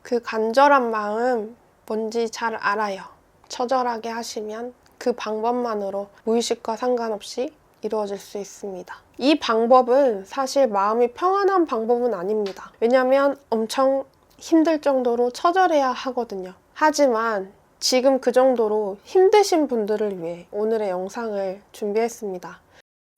그 간절한 마음 뭔지 잘 알아요. 처절하게 하시면 그 방법만으로 무의식과 상관없이 이루어질 수 있습니다. 이 방법은 사실 마음이 평안한 방법은 아닙니다. 왜냐하면 엄청 힘들 정도로 처절해야 하거든요. 하지만 지금 그 정도로 힘드신 분들을 위해 오늘의 영상을 준비했습니다.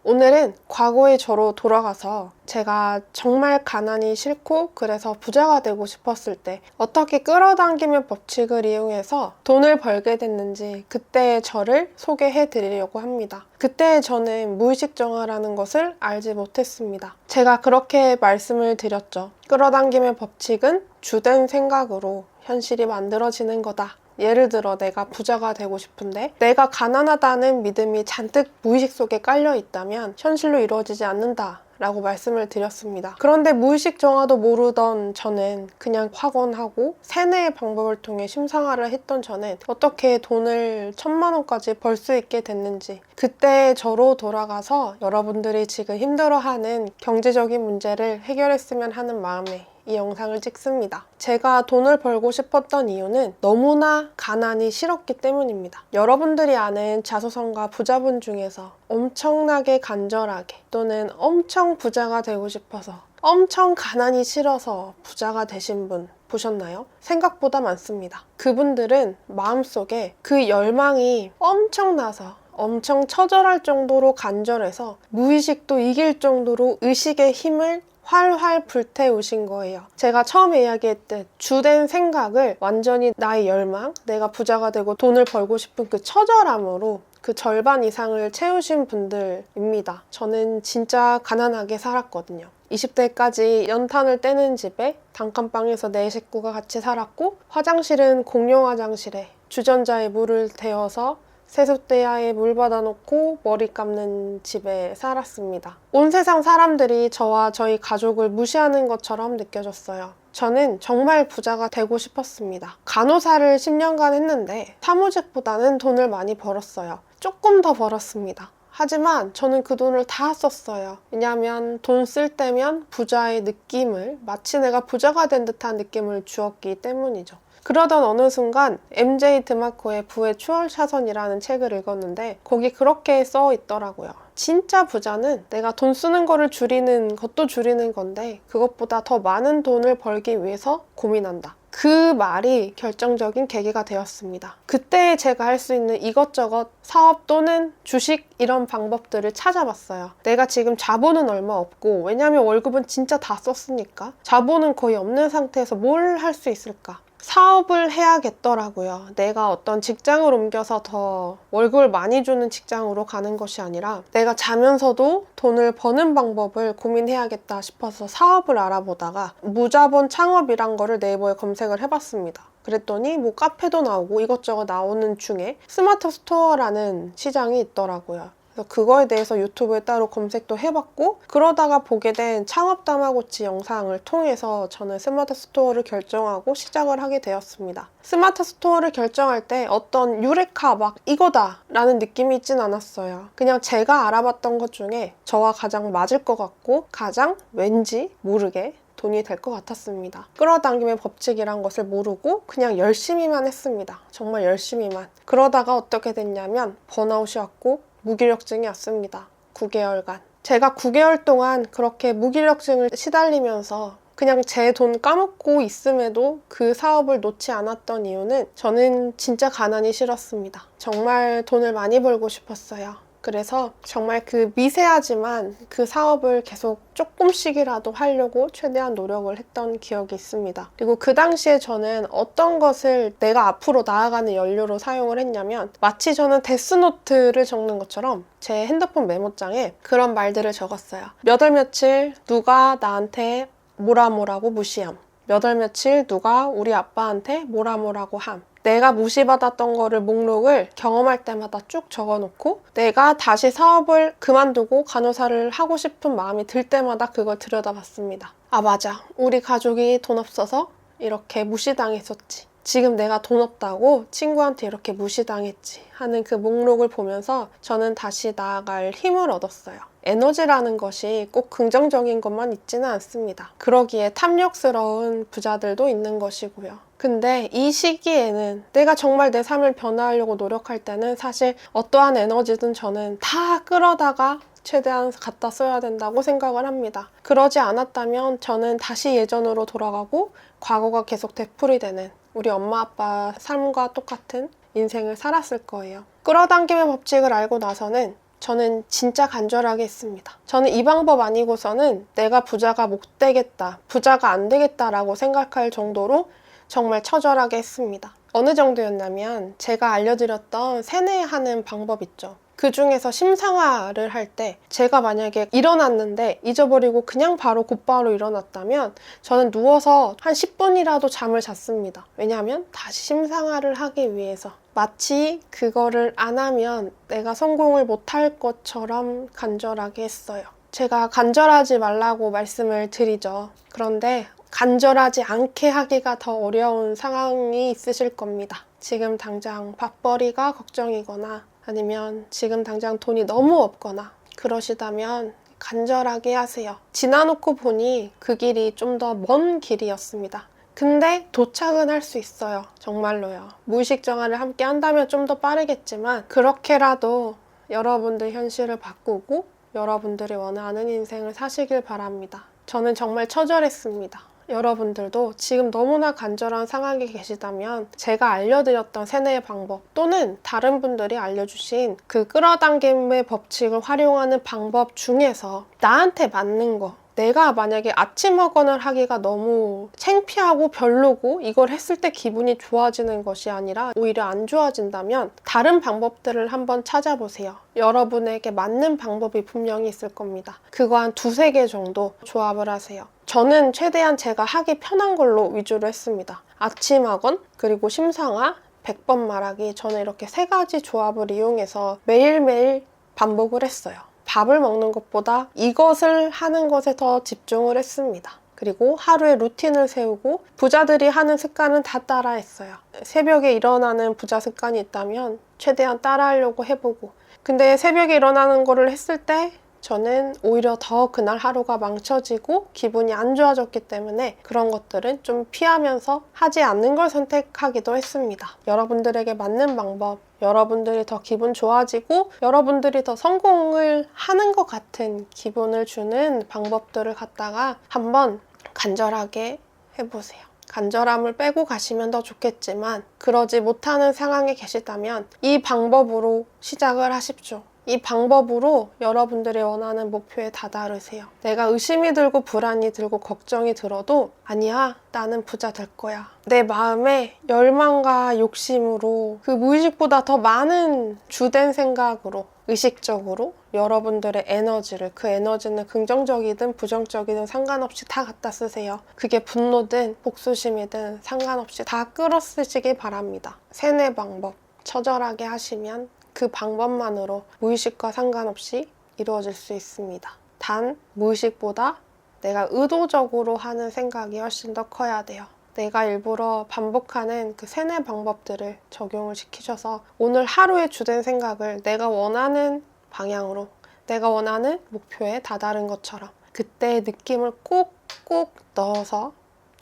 오늘은 과거의 저로 돌아가서 제가 정말 가난이 싫고 그래서 부자가 되고 싶었을 때 어떻게 끌어당기면 법칙을 이용해서 돈을 벌게 됐는지 그때의 저를 소개해 드리려고 합니다. 그때의 저는 무의식 정화라는 것을 알지 못했습니다. 제가 그렇게 말씀을 드렸죠. 끌어당김의 법칙은 주된 생각으로 현실이 만들어지는 거다. 예를 들어 내가 부자가 되고 싶은데 내가 가난하다는 믿음이 잔뜩 무의식 속에 깔려 있다면 현실로 이루어지지 않는다 라고 말씀을 드렸습니다. 그런데 무의식 정화도 모르던 저는 그냥 확언하고 세뇌의 방법을 통해 심상화를 했던 저는 어떻게 돈을 1000만 원까지 벌 수 있게 됐는지 그때 저로 돌아가서 여러분들이 지금 힘들어하는 경제적인 문제를 해결했으면 하는 마음에 이 영상을 찍습니다. 제가 돈을 벌고 싶었던 이유는 너무나 가난이 싫었기 때문입니다. 여러분들이 아는 자소성가 부자분 중에서 엄청나게 간절하게 또는 엄청 부자가 되고 싶어서 엄청 가난이 싫어서 부자가 되신 분 보셨나요? 생각보다 많습니다. 그분들은 마음속에 그 열망이 엄청나서 엄청 처절할 정도로 간절해서 무의식도 이길 정도로 의식의 힘을 활활 불태우신 거예요. 제가 처음에 이야기했듯 주된 생각을 완전히 나의 열망, 내가 부자가 되고 돈을 벌고 싶은 그 처절함으로 그 절반 이상을 채우신 분들입니다. 저는 진짜 가난하게 살았거든요. 20대까지 연탄을 떼는 집에 단칸방에서 네 식구가 같이 살았고 화장실은 공용 화장실에 주전자에 물을 데워서 세숫대야에 물 받아놓고 머리 감는 집에 살았습니다. 온 세상 사람들이 저와 저희 가족을 무시하는 것처럼 느껴졌어요. 저는 정말 부자가 되고 싶었습니다. 간호사를 10년간 했는데 사무직보다는 돈을 많이 벌었어요. 조금 더 벌었습니다. 하지만 저는 그 돈을 다 썼어요. 왜냐하면 돈 쓸 때면 부자의 느낌을 마치 내가 부자가 된 듯한 느낌을 주었기 때문이죠. 그러던 어느 순간 MJ 드마코의 부의 추월차선이라는 책을 읽었는데 거기 그렇게 써 있더라고요. 진짜 부자는 내가 돈 쓰는 거를 줄이는 것도 줄이는 건데 그것보다 더 많은 돈을 벌기 위해서 고민한다. 그 말이 결정적인 계기가 되었습니다. 그때 제가 할 수 있는 이것저것 사업 또는 주식 이런 방법들을 찾아봤어요. 내가 지금 자본은 얼마 없고 왜냐면 월급은 진짜 다 썼으니까 자본은 거의 없는 상태에서 뭘 할 수 있을까? 사업을 해야겠더라고요. 내가 어떤 직장을 옮겨서 더 월급을 많이 주는 직장으로 가는 것이 아니라 내가 자면서도 돈을 버는 방법을 고민해야겠다 싶어서 사업을 알아보다가 무자본 창업이란 거를 네이버에 검색을 해봤습니다. 그랬더니 뭐 카페도 나오고 이것저것 나오는 중에 스마트 스토어라는 시장이 있더라고요. 그거에 대해서 유튜브에 따로 검색도 해봤고 그러다가 보게 된 창업 다마고치 영상을 통해서 저는 스마트 스토어를 결정하고 시작을 하게 되었습니다. 스마트 스토어를 결정할 때 어떤 유레카 막 이거다 라는 느낌이 있진 않았어요. 그냥 제가 알아봤던 것 중에 저와 가장 맞을 것 같고 가장 왠지 모르게 돈이 될 것 같았습니다. 끌어당김의 법칙이란 것을 모르고 그냥 열심히만 했습니다. 정말 열심히만. 그러다가 어떻게 됐냐면 번아웃이 왔고 무기력증이 왔습니다. 9개월간. 제가 9개월 동안 그렇게 무기력증을 시달리면서 그냥 제 돈 까먹고 있음에도 그 사업을 놓지 않았던 이유는 저는 진짜 가난이 싫었습니다. 정말 돈을 많이 벌고 싶었어요. 그래서 정말 그 미세하지만 그 사업을 계속 조금씩이라도 하려고 최대한 노력을 했던 기억이 있습니다. 그리고 그 당시에 저는 어떤 것을 내가 앞으로 나아가는 연료로 사용을 했냐면 마치 저는 데스노트를 적는 것처럼 제 핸드폰 메모장에 그런 말들을 적었어요. 몇 월 며칠 누가 나한테 뭐라고 무시함. 몇 월 며칠 누가 우리 아빠한테 뭐라고 함. 내가 무시받았던 거를 목록을 경험할 때마다 쭉 적어놓고 내가 다시 사업을 그만두고 간호사를 하고 싶은 마음이 들 때마다 그걸 들여다봤습니다. 아 맞아. 우리 가족이 돈 없어서 이렇게 무시당했었지. 지금 내가 돈 없다고 친구한테 이렇게 무시당했지 하는 그 목록을 보면서 저는 다시 나아갈 힘을 얻었어요. 에너지라는 것이 꼭 긍정적인 것만 있지는 않습니다. 그러기에 탐욕스러운 부자들도 있는 것이고요. 근데 이 시기에는 내가 정말 내 삶을 변화하려고 노력할 때는 사실 어떠한 에너지든 저는 다 끌어다가 최대한 갖다 써야 된다고 생각을 합니다. 그러지 않았다면 저는 다시 예전으로 돌아가고 과거가 계속 되풀이되는 우리 엄마 아빠 삶과 똑같은 인생을 살았을 거예요. 끌어당김의 법칙을 알고 나서는 저는 진짜 간절하게 했습니다. 저는 이 방법 아니고서는 내가 부자가 못 되겠다, 부자가 안 되겠다라고 생각할 정도로 정말 처절하게 했습니다. 어느 정도였냐면 제가 알려드렸던 세뇌하는 방법 있죠. 그 중에서 심상화를 할 때 제가 만약에 일어났는데 잊어버리고 그냥 바로 곧바로 일어났다면 저는 누워서 한 10분이라도 잠을 잤습니다. 왜냐하면 다시 심상화를 하기 위해서 마치 그거를 안 하면 내가 성공을 못할 것처럼 간절하게 했어요. 제가 간절하지 말라고 말씀을 드리죠. 그런데 간절하지 않게 하기가 더 어려운 상황이 있으실 겁니다. 지금 당장 밥벌이가 걱정이거나 아니면 지금 당장 돈이 너무 없거나 그러시다면 간절하게 하세요. 지나놓고 보니 그 길이 좀 더 먼 길이었습니다. 근데 도착은 할 수 있어요. 정말로요. 무의식 정화를 함께 한다면 좀 더 빠르겠지만 그렇게라도 여러분들 현실을 바꾸고 여러분들이 원하는 인생을 사시길 바랍니다. 저는 정말 처절했습니다. 여러분들도 지금 너무나 간절한 상황에 계시다면 제가 알려드렸던 세뇌의 방법 또는 다른 분들이 알려주신 그 끌어당김의 법칙을 활용하는 방법 중에서 나한테 맞는 거, 내가 만약에 아침 학원을 하기가 너무 창피하고 별로고 이걸 했을 때 기분이 좋아지는 것이 아니라 오히려 안 좋아진다면 다른 방법들을 한번 찾아보세요. 여러분에게 맞는 방법이 분명히 있을 겁니다. 그거 한 2-3개 정도 조합을 하세요. 저는 최대한 제가 하기 편한 걸로 위주로 했습니다. 아침 학원, 그리고 심상화, 100번 말하기, 저는 이렇게 3가지 조합을 이용해서 매일매일 반복을 했어요. 밥을 먹는 것보다 이것을 하는 것에 더 집중을 했습니다. 그리고 하루에 루틴을 세우고 부자들이 하는 습관은 다 따라했어요. 새벽에 일어나는 부자 습관이 있다면 최대한 따라하려고 해보고 근데 새벽에 일어나는 거를 했을 때 저는 오히려 더 그날 하루가 망쳐지고 기분이 안 좋아졌기 때문에 그런 것들은 좀 피하면서 하지 않는 걸 선택하기도 했습니다. 여러분들에게 맞는 방법, 여러분들이 더 기분 좋아지고 여러분들이 더 성공을 하는 것 같은 기분을 주는 방법들을 갖다가 한번 간절하게 해보세요. 간절함을 빼고 가시면 더 좋겠지만 그러지 못하는 상황에 계시다면 이 방법으로 시작을 하십시오. 이 방법으로 여러분들이 원하는 목표에 다다르세요. 내가 의심이 들고 불안이 들고 걱정이 들어도 아니야, 나는 부자 될 거야. 내 마음에 열망과 욕심으로 그 무의식보다 더 많은 주된 생각으로 의식적으로 여러분들의 에너지를 그 에너지는 긍정적이든 부정적이든 상관없이 다 갖다 쓰세요. 그게 분노든 복수심이든 상관없이 다 끌어쓰시기 바랍니다. 세뇌 방법 처절하게 하시면 그 방법만으로 무의식과 상관없이 이루어질 수 있습니다. 단 무의식보다 내가 의도적으로 하는 생각이 훨씬 더 커야 돼요. 내가 일부러 반복하는 그 세뇌 방법들을 적용을 시키셔서 오늘 하루의 주된 생각을 내가 원하는 방향으로 내가 원하는 목표에 다다른 것처럼 그때의 느낌을 꾹꾹 넣어서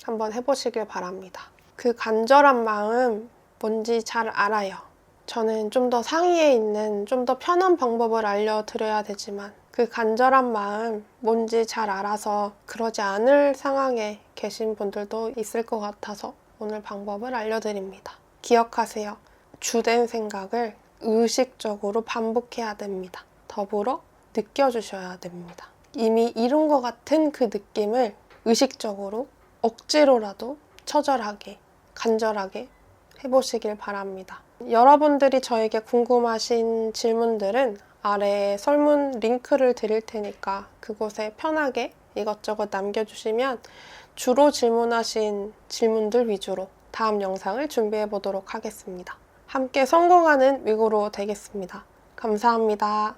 한번 해보시길 바랍니다. 그 간절한 마음 뭔지 잘 알아요. 저는 좀 더 상위에 있는 좀 더 편한 방법을 알려드려야 되지만 그 간절한 마음 뭔지 잘 알아서 그러지 않을 상황에 계신 분들도 있을 것 같아서 오늘 방법을 알려드립니다. 기억하세요. 주된 생각을 의식적으로 반복해야 됩니다. 더불어 느껴주셔야 됩니다. 이미 이룬 것 같은 그 느낌을 의식적으로 억지로라도 처절하게, 간절하게 해보시길 바랍니다. 여러분들이 저에게 궁금하신 질문들은 아래에 설문 링크를 드릴 테니까 그곳에 편하게 이것저것 남겨주시면 주로 질문하신 질문들 위주로 다음 영상을 준비해 보도록 하겠습니다. 함께 성공하는 위고로 되겠습니다. 감사합니다.